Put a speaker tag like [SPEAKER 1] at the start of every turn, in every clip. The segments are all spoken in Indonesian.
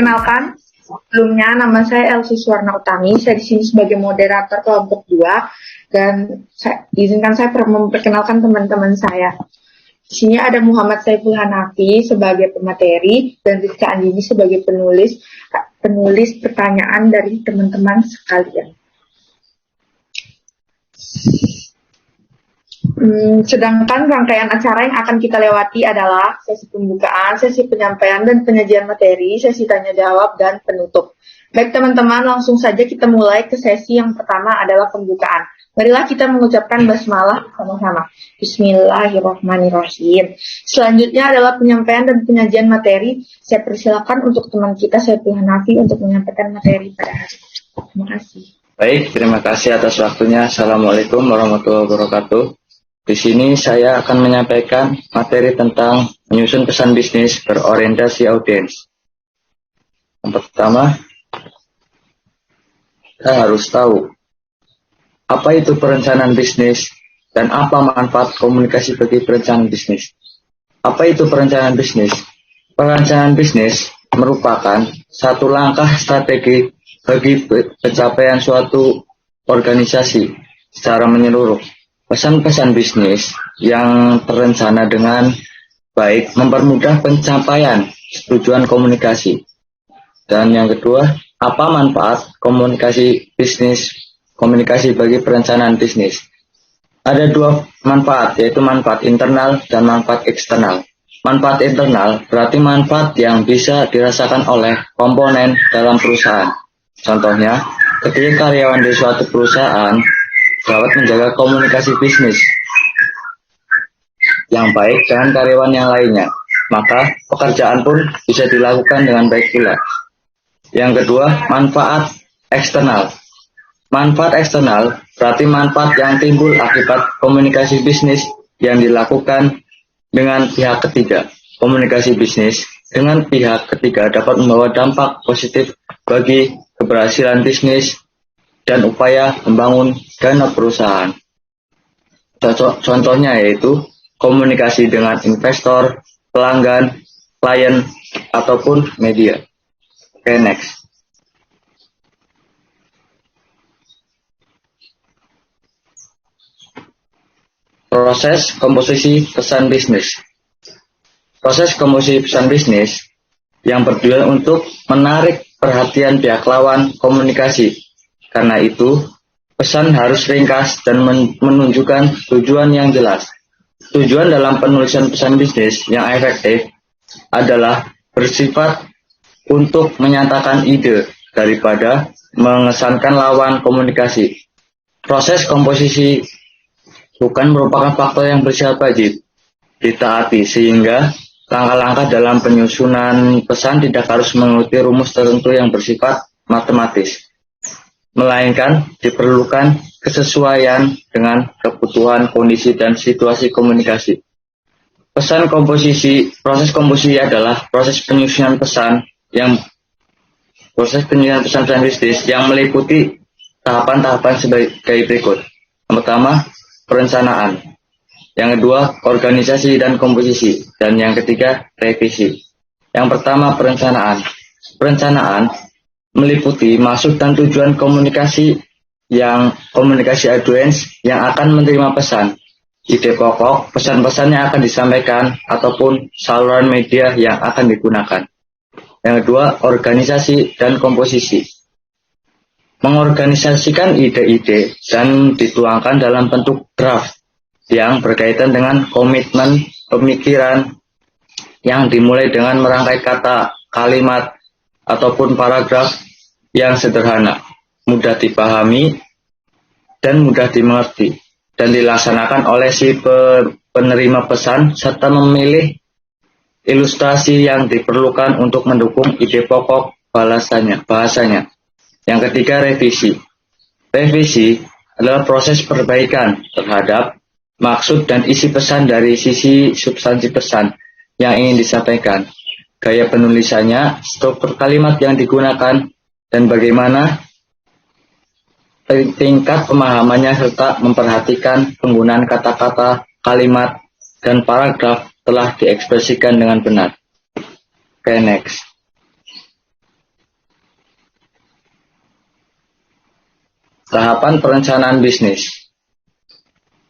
[SPEAKER 1] Perkenalkan, sebelumnya nama saya Elsie Suwarna Utami. Saya di sini sebagai moderator kelompok 2 dan izinkan saya memperkenalkan teman-teman saya. Di sini ada Muhammad Saiful Hanafi sebagai pemateri dan Rizka Andini sebagai penulis pertanyaan dari teman-teman sekalian. Sedangkan rangkaian acara yang akan kita lewati adalah sesi pembukaan, sesi penyampaian dan penyajian materi, sesi tanya jawab, dan penutup. Baik teman-teman, langsung saja kita mulai ke sesi yang pertama adalah pembukaan. Marilah kita mengucapkan basmalah sama-sama. Bismillahirrahmanirrahim. Selanjutnya adalah penyampaian dan penyajian materi. Saya persilakan untuk teman kita, Saiful Hanafi, untuk menyampaikan materi pada hari ini. Terima kasih.
[SPEAKER 2] Baik, terima kasih atas waktunya. Assalamualaikum warahmatullahi wabarakatuh. Di sini saya akan menyampaikan materi tentang menyusun pesan bisnis berorientasi audiens. Yang pertama, kita harus tahu apa itu perencanaan bisnis dan apa manfaat komunikasi bagi perencanaan bisnis. Apa itu perencanaan bisnis? Perencanaan bisnis merupakan satu langkah strategi bagi pencapaian suatu organisasi secara menyeluruh. Pesan-pesan bisnis yang terencana dengan baik mempermudah pencapaian tujuan komunikasi. Dan yang kedua, apa manfaat komunikasi bagi perencanaan bisnis? Ada dua manfaat, yaitu manfaat internal dan manfaat eksternal. Manfaat internal berarti manfaat yang bisa dirasakan oleh komponen dalam perusahaan. Contohnya, ketika karyawan di suatu perusahaan dapat menjaga komunikasi bisnis yang baik dengan karyawan yang lainnya, maka pekerjaan pun bisa dilakukan dengan baik pula. Yang kedua, manfaat eksternal. Manfaat eksternal berarti manfaat yang timbul akibat komunikasi bisnis yang dilakukan dengan pihak ketiga. Komunikasi bisnis dengan pihak ketiga dapat membawa dampak positif bagi keberhasilan bisnis dan upaya membangun dana perusahaan. Contohnya yaitu komunikasi dengan investor, pelanggan, klien, ataupun media. Oke, next. Proses komposisi pesan bisnis. Proses komposisi pesan bisnis yang bertujuan untuk menarik perhatian pihak lawan komunikasi. Karena itu, pesan harus ringkas dan menunjukkan tujuan yang jelas. Tujuan dalam penulisan pesan bisnis yang efektif adalah bersifat untuk menyatakan ide daripada mengesankan lawan komunikasi. Proses komposisi bukan merupakan faktor yang bersifat wajib ditaati, sehingga langkah-langkah dalam penyusunan pesan tidak harus mengikuti rumus tertentu yang bersifat matematis, melainkan diperlukan kesesuaian dengan kebutuhan, kondisi, dan situasi komunikasi. Proses komposisi adalah proses penyusunan pesan bisnis yang meliputi tahapan-tahapan sebagai berikut. Yang pertama, perencanaan. Yang kedua, organisasi dan komposisi. Dan yang ketiga, revisi. Yang pertama, perencanaan. Perencanaan meliputi maksud dan tujuan komunikasi audiens yang akan menerima pesan, ide pokok, pesan-pesan yang akan disampaikan, ataupun saluran media yang akan digunakan. Yang kedua, organisasi dan komposisi. Mengorganisasikan ide-ide dan dituangkan dalam bentuk draft yang berkaitan dengan komitmen pemikiran yang dimulai dengan merangkai kata, kalimat, ataupun paragraf yang sederhana, mudah dipahami, dan mudah dimengerti, dan dilaksanakan oleh si penerima pesan, serta memilih ilustrasi yang diperlukan untuk mendukung ide pokok bahasanya. Yang ketiga, revisi. Revisi adalah proses perbaikan terhadap maksud dan isi pesan dari sisi substansi pesan yang ingin disampaikan, gaya penulisannya, struktur kalimat yang digunakan, dan bagaimana tingkat pemahamannya, serta memperhatikan penggunaan kata-kata, kalimat, dan paragraf telah diekspresikan dengan benar. Oke, next. Tahapan perencanaan bisnis.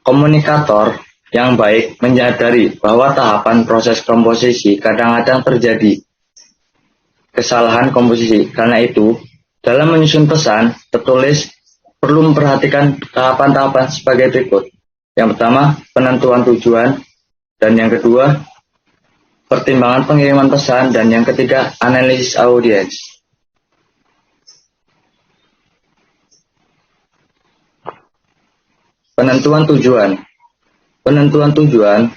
[SPEAKER 2] Komunikator yang baik menyadari bahwa tahapan proses komposisi kadang-kadang terjadi kesalahan komposisi. Karena itu, dalam menyusun pesan tertulis perlu memperhatikan tahapan-tahapan sebagai berikut. Yang pertama, penentuan tujuan, dan yang kedua, pertimbangan pengiriman pesan, dan yang ketiga, analisis audiens. Penentuan tujuan. Penentuan tujuan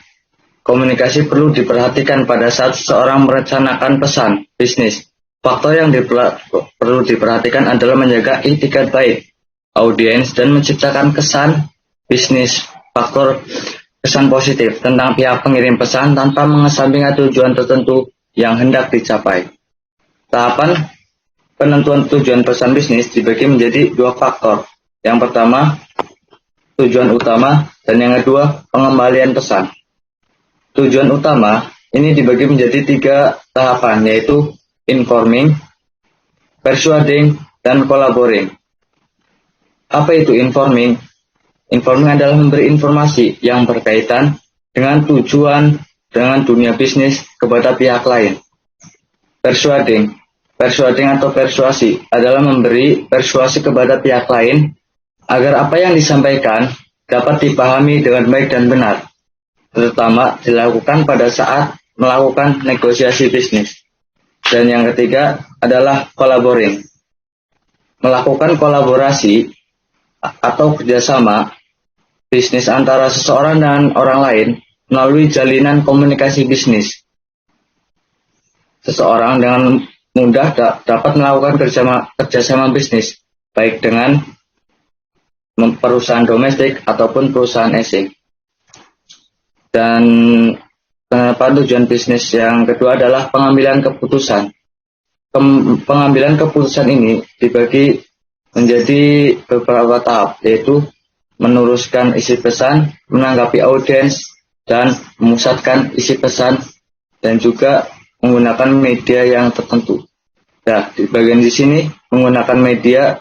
[SPEAKER 2] komunikasi perlu diperhatikan pada saat seseorang merencanakan pesan bisnis. Faktor yang perlu diperhatikan adalah menjaga itikat baik audiens dan menciptakan kesan bisnis. Faktor kesan positif tentang pihak pengirim pesan tanpa mengesampingkan tujuan tertentu yang hendak dicapai. Tahapan penentuan tujuan pesan bisnis dibagi menjadi dua faktor. Yang pertama, tujuan utama, dan yang kedua, pengembalian pesan. Tujuan utama ini dibagi menjadi 3 tahapan, yaitu informing, persuading, dan collaborating. Apa itu informing? Informing adalah memberi informasi yang berkaitan dengan tujuan dengan dunia bisnis kepada pihak lain. Persuading atau persuasi adalah memberi persuasi kepada pihak lain agar apa yang disampaikan dapat dipahami dengan baik dan benar, terutama dilakukan pada saat melakukan negosiasi bisnis. Dan yang ketiga adalah collaborating, melakukan kolaborasi atau kerjasama bisnis antara seseorang dan orang lain melalui jalinan komunikasi bisnis. Seseorang dengan mudah dapat melakukan kerjasama bisnis, baik dengan perusahaan domestik ataupun perusahaan asing. Dan tujuan bisnis yang kedua adalah pengambilan keputusan. Pengambilan keputusan ini dibagi menjadi beberapa tahap, yaitu meneruskan isi pesan, menanggapi audiens, dan memusatkan isi pesan, dan juga menggunakan media yang tertentu. Nah, di bagian di sini menggunakan media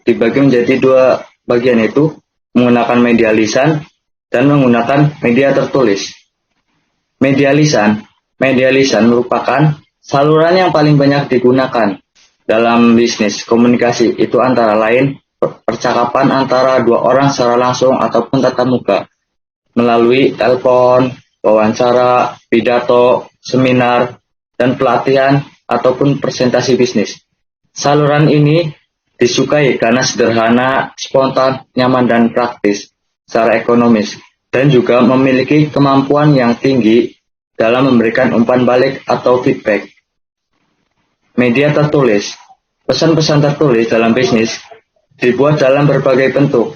[SPEAKER 2] dibagi menjadi 2 bagian, yaitu menggunakan media lisan dan menggunakan media tertulis. Media lisan merupakan saluran yang paling banyak digunakan dalam bisnis komunikasi. Itu antara lain percakapan antara 2 orang secara langsung ataupun tatap muka, melalui telepon, wawancara, pidato, seminar, dan pelatihan ataupun presentasi bisnis. Saluran ini disukai karena sederhana, spontan, nyaman, dan praktis secara ekonomis, dan juga memiliki kemampuan yang tinggi dalam memberikan umpan balik atau feedback. Media tertulis. Pesan-pesan tertulis dalam bisnis dibuat dalam berbagai bentuk,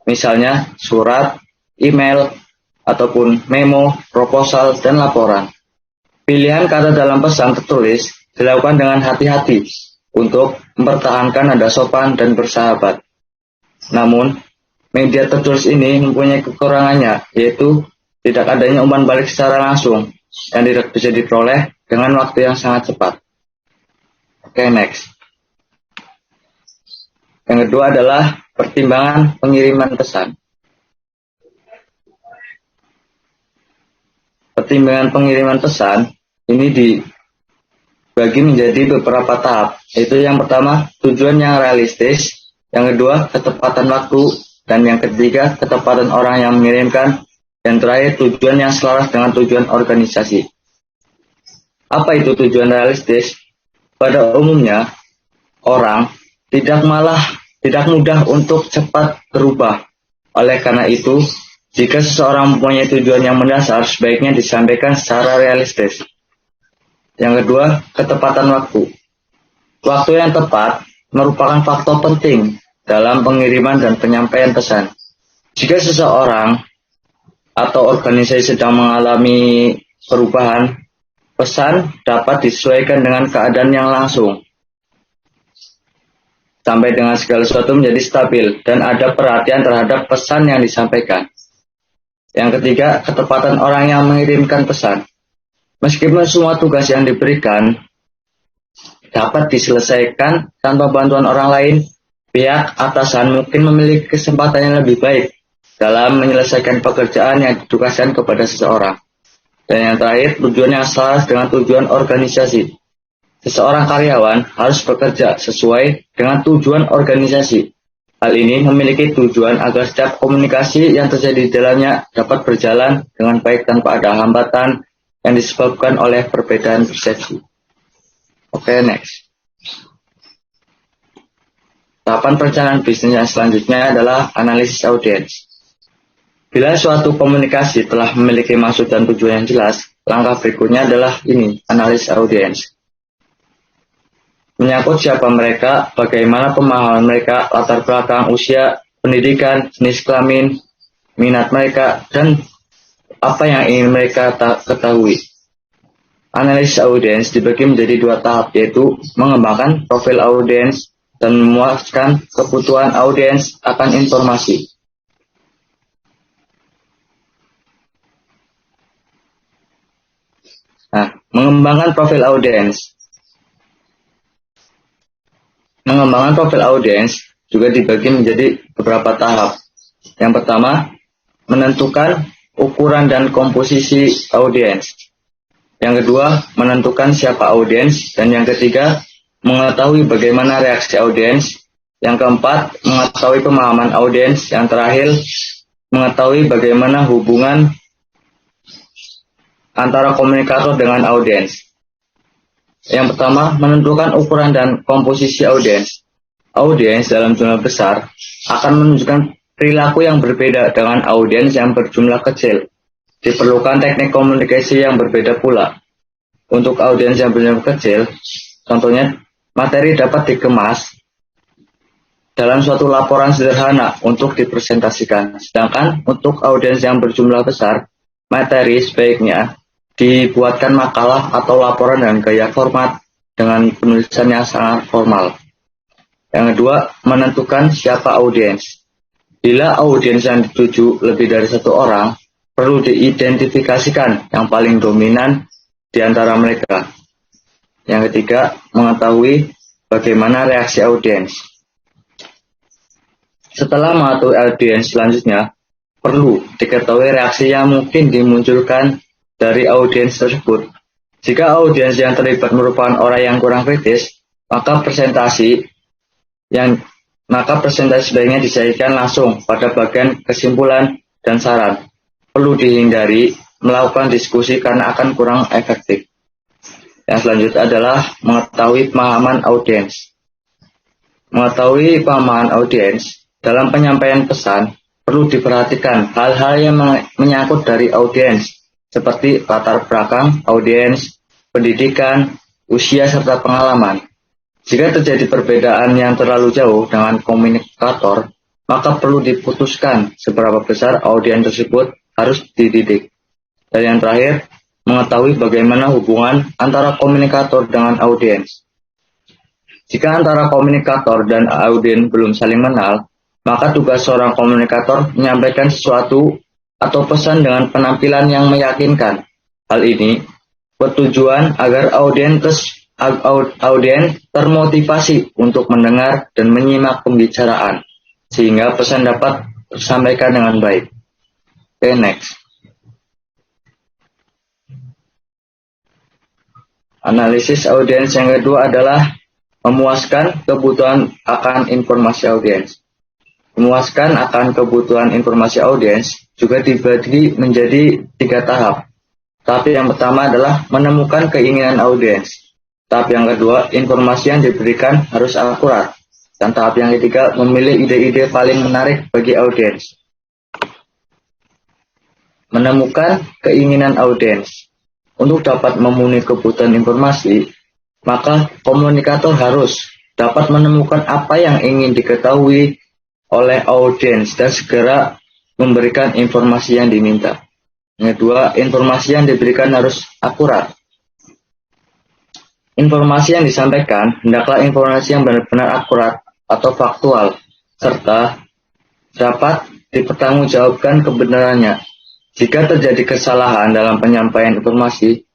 [SPEAKER 2] misalnya surat, email, ataupun memo, proposal, dan laporan. Pilihan kata dalam pesan tertulis dilakukan dengan hati-hati untuk mempertahankan nada sopan dan bersahabat. Namun, media tertulis ini mempunyai kekurangannya, yaitu tidak adanya umpan balik secara langsung yang tidak bisa diperoleh dengan waktu yang sangat cepat. Oke, next. Yang kedua adalah pertimbangan pengiriman pesan. Pertimbangan pengiriman pesan ini dibagi menjadi beberapa tahap, yaitu yang pertama tujuan yang realistis, yang kedua ketepatan waktu, dan yang ketiga ketepatan orang yang mengirimkan, dan terakhir tujuan yang selaras dengan tujuan organisasi. Apa itu tujuan realistis? Pada umumnya orang tidak mudah untuk cepat berubah. Oleh karena itu, jika seseorang mempunyai tujuan yang mendasar, sebaiknya disampaikan secara realistis. Yang kedua, ketepatan waktu. Waktu yang tepat merupakan faktor penting dalam pengiriman dan penyampaian pesan. Jika seseorang atau organisasi sedang mengalami perubahan, pesan dapat disesuaikan dengan keadaan yang langsung, sampai dengan segala sesuatu menjadi stabil dan ada perhatian terhadap pesan yang disampaikan. Yang ketiga, ketepatan orang yang mengirimkan pesan. Meskipun semua tugas yang diberikan dapat diselesaikan tanpa bantuan orang lain, Pihak atasan mungkin memiliki kesempatan yang lebih baik dalam menyelesaikan pekerjaan yang ditugaskan kepada seseorang. Dan yang terakhir, tujuan yang selaras dengan tujuan organisasi. Seseorang karyawan harus bekerja sesuai dengan tujuan organisasi. Hal ini memiliki tujuan agar setiap komunikasi yang terjadi di dalamnya dapat berjalan dengan baik tanpa ada hambatan yang disebabkan oleh perbedaan persepsi. Oke, next. Tahapan perencanaan bisnis yang selanjutnya adalah analisis audiens. Bila suatu komunikasi telah memiliki maksud dan tujuan yang jelas, langkah berikutnya adalah ini, analisis audiens. Menyangkut siapa mereka, bagaimana pemahaman mereka, latar belakang, usia, pendidikan, jenis kelamin, minat mereka, dan apa yang ingin mereka ketahui. Analisis audiens dibagi menjadi dua tahap, yaitu mengembangkan profil audiens dan memuaskan kebutuhan audiens akan informasi. Nah, mengembangkan profil audiens. Mengembangkan profil audiens juga dibagi menjadi beberapa tahap. Yang pertama, menentukan ukuran dan komposisi audiens. Yang kedua, menentukan siapa audiens. Dan yang ketiga, mengetahui bagaimana reaksi audiens. Yang keempat, mengetahui pemahaman audiens. Yang terakhir, mengetahui bagaimana hubungan antara komunikator dengan audiens. Yang pertama, menentukan ukuran dan komposisi audiens. Audiens dalam jumlah besar akan menunjukkan perilaku yang berbeda dengan audiens yang berjumlah kecil. Diperlukan teknik komunikasi yang berbeda pula. Untuk audiens yang berjumlah kecil, contohnya materi dapat dikemas dalam suatu laporan sederhana untuk dipresentasikan. Sedangkan untuk audiens yang berjumlah besar, materi sebaiknya dibuatkan makalah atau laporan dengan gaya format dengan penulisan yang sangat formal. Yang kedua, menentukan siapa audiens. Bila audiens yang dituju lebih dari satu orang, perlu diidentifikasikan yang paling dominan di antara mereka. Yang ketiga, mengetahui bagaimana reaksi audiens. Setelah mengetahui audiens selanjutnya, perlu diketahui reaksi yang mungkin dimunculkan dari audiens tersebut. Jika audiens yang terlibat merupakan orang yang kurang kritis, maka presentasi sebaiknya disajikan langsung pada bagian kesimpulan dan saran. Perlu dihindari melakukan diskusi karena akan kurang efektif. Yang selanjutnya adalah mengetahui pemahaman audiens. Mengetahui pemahaman audiens dalam penyampaian pesan perlu diperhatikan hal-hal yang menyangkut dari audiens, seperti latar belakang audiens, pendidikan, usia, serta pengalaman. Jika terjadi perbedaan yang terlalu jauh dengan komunikator, maka perlu diputuskan seberapa besar audiens tersebut harus dididik. Dan yang terakhir, mengetahui bagaimana hubungan antara komunikator dengan audiens. Jika antara komunikator dan audiens belum saling mengenal, maka tugas seorang komunikator menyampaikan sesuatu atau pesan dengan penampilan yang meyakinkan. Hal ini bertujuan agar audiens termotivasi untuk mendengar dan menyimak pembicaraan, sehingga pesan dapat tersampaikan dengan baik. Oke, next. Analisis audiens yang kedua adalah memuaskan kebutuhan akan informasi audiens. Memuaskan akan kebutuhan informasi audiens juga dibagi menjadi 3 tahap. Tahap yang pertama adalah menemukan keinginan audiens. Tahap yang kedua, informasi yang diberikan harus akurat. Dan tahap yang ketiga, memilih ide-ide paling menarik bagi audiens. Menemukan keinginan audiens. Untuk dapat memenuhi kebutuhan informasi, maka komunikator harus dapat menemukan apa yang ingin diketahui oleh audiens dan segera memberikan informasi yang diminta. Yang kedua, informasi yang diberikan harus akurat. Informasi yang disampaikan hendaklah informasi yang benar-benar akurat atau faktual, serta dapat dipertanggungjawabkan kebenarannya. Jika terjadi kesalahan dalam penyampaian informasi,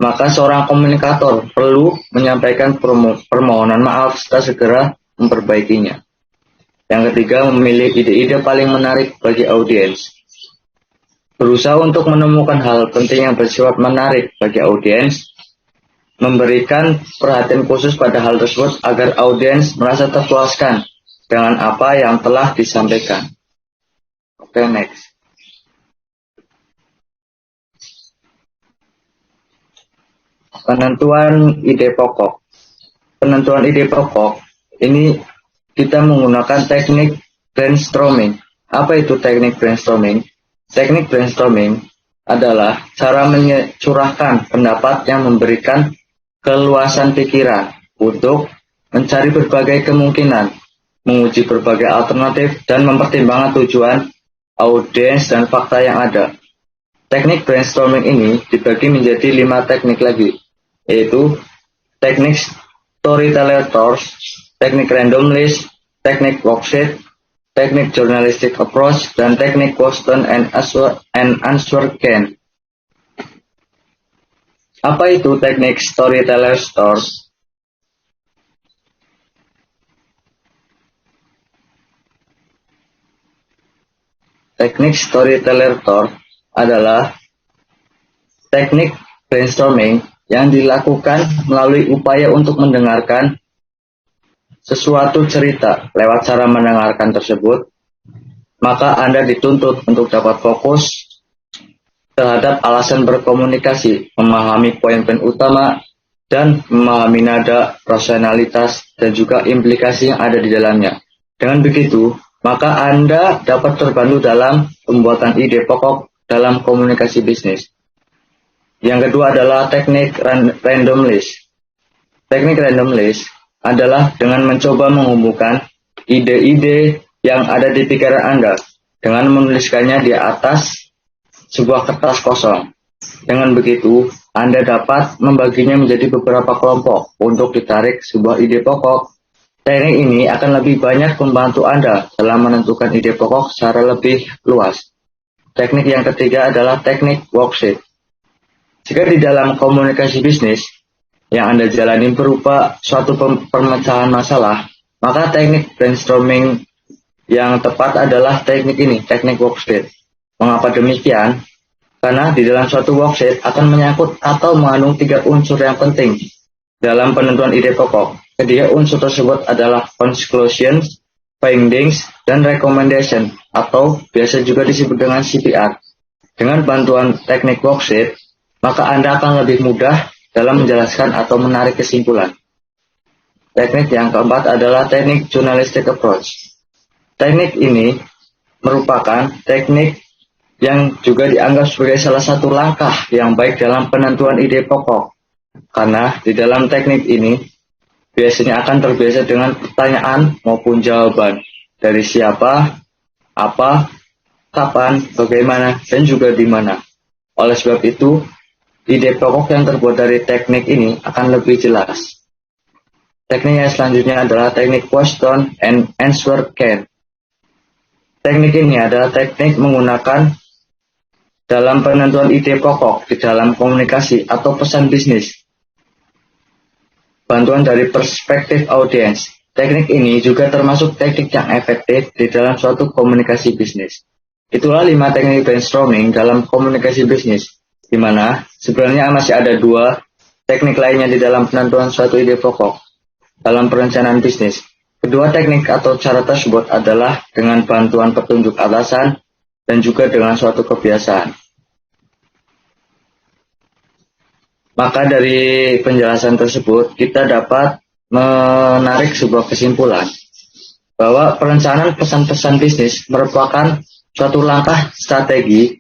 [SPEAKER 2] maka seorang komunikator perlu menyampaikan permohonan maaf serta segera memperbaikinya. Yang ketiga, memilih ide-ide paling menarik bagi audiens. Berusaha untuk menemukan hal penting yang bersifat menarik bagi audiens, memberikan perhatian khusus pada hal tersebut agar audiens merasa terpuaskan dengan apa yang telah disampaikan. Oke, next. Penentuan ide pokok. Penentuan ide pokok ini kita menggunakan teknik brainstorming. Apa itu teknik brainstorming? Teknik brainstorming adalah cara mencurahkan pendapat yang memberikan keluasan pikiran untuk mencari berbagai kemungkinan, menguji berbagai alternatif, dan mempertimbangkan tujuan, audiens, dan fakta yang ada. Teknik brainstorming ini dibagi menjadi 5 teknik lagi, yaitu teknik storyteller tools, teknik random list, teknik worksheet, teknik journalistic approach, dan teknik question and answer game. Apa itu teknik storyteller tools? Teknik storyteller tools adalah teknik brainstorming yang dilakukan melalui upaya untuk mendengarkan sesuatu cerita. Lewat cara mendengarkan tersebut, maka Anda dituntut untuk dapat fokus terhadap alasan berkomunikasi, memahami poin-poin utama, dan memahami nada, rasionalitas, dan juga implikasi yang ada di dalamnya. Dengan begitu, maka Anda dapat terbantu dalam pembuatan ide pokok dalam komunikasi bisnis. Yang kedua adalah teknik random list. Teknik random list adalah dengan mencoba menghubungkan ide-ide yang ada di pikiran Anda dengan menuliskannya di atas sebuah kertas kosong. Dengan begitu, Anda dapat membaginya menjadi beberapa kelompok untuk ditarik sebuah ide pokok. Teknik ini akan lebih banyak membantu Anda dalam menentukan ide pokok secara lebih luas. Teknik yang ketiga adalah teknik worksheet. Jika di dalam komunikasi bisnis yang Anda jalani berupa suatu permecahan masalah, maka teknik brainstorming yang tepat adalah teknik ini, teknik worksheet. Mengapa demikian? Karena di dalam suatu worksheet akan menyangkut atau mengandung 3 unsur yang penting dalam penentuan ide pokok. Ketiga unsur tersebut adalah conclusion, findings, dan recommendation, atau biasa juga disebut dengan CPR. Dengan bantuan teknik worksheet, maka Anda akan lebih mudah dalam menjelaskan atau menarik kesimpulan. Teknik yang keempat adalah teknik journalistic approach. Teknik ini merupakan teknik yang juga dianggap sebagai salah satu langkah yang baik dalam penentuan ide pokok. Karena di dalam teknik ini biasanya akan terbiasa dengan pertanyaan maupun jawaban dari siapa, apa, kapan, bagaimana, dan juga di mana. Oleh sebab itu, ide pokok yang terbuat dari teknik ini akan lebih jelas. Teknik yang selanjutnya adalah teknik question and answer game. Teknik ini adalah teknik menggunakan dalam penentuan ide pokok di dalam komunikasi atau pesan bisnis. Bantuan dari perspektif audiens. Teknik ini juga termasuk teknik yang efektif di dalam suatu komunikasi bisnis. Itulah 5 teknik brainstorming dalam komunikasi bisnis, di mana sebenarnya masih ada 2 teknik lainnya di dalam penentuan suatu ide pokok dalam perencanaan bisnis. Kedua teknik atau cara tersebut adalah dengan bantuan petunjuk atasan dan juga dengan suatu kebiasaan. Maka dari penjelasan tersebut, kita dapat menarik sebuah kesimpulan bahwa perencanaan pesan-pesan bisnis merupakan suatu langkah strategi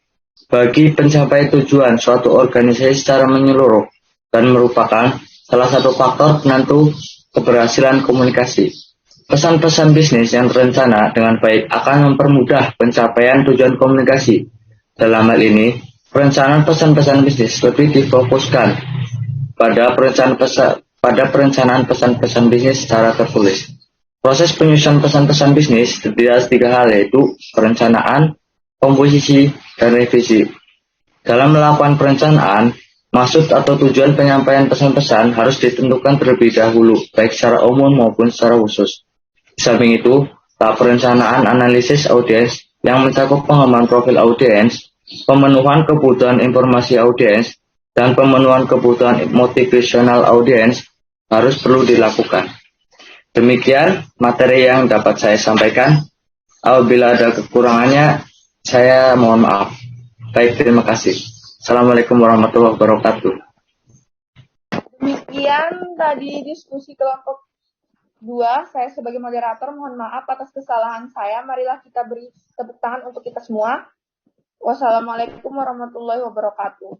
[SPEAKER 2] bagi pencapaian tujuan suatu organisasi secara menyeluruh dan merupakan salah satu faktor penentu keberhasilan komunikasi. Pesan-pesan bisnis yang terencana dengan baik akan mempermudah pencapaian tujuan komunikasi. Dalam hal ini, perencanaan pesan-pesan bisnis lebih difokuskan pada perencanaan pesan-pesan bisnis secara tertulis. Proses penyusunan pesan-pesan bisnis terdiri atas 3 hal, yaitu perencanaan, komposisi, dan revisi. Dalam melakukan perencanaan, maksud atau tujuan penyampaian pesan-pesan harus ditentukan terlebih dahulu, baik secara umum maupun secara khusus. Di samping itu, tahap perencanaan analisis audiens yang mencakup pengembangan profil audiens, pemenuhan kebutuhan informasi audiens, dan pemenuhan kebutuhan motivasional audiens harus perlu dilakukan. Demikian materi yang dapat saya sampaikan. Apabila ada kekurangannya, saya mohon maaf. Baik, terima kasih. Assalamualaikum warahmatullahi wabarakatuh.
[SPEAKER 1] Demikian tadi diskusi kelompok 2. Saya sebagai moderator mohon maaf atas kesalahan saya. Marilah kita beri tepuk tangan untuk kita semua. Wassalamualaikum warahmatullahi wabarakatuh.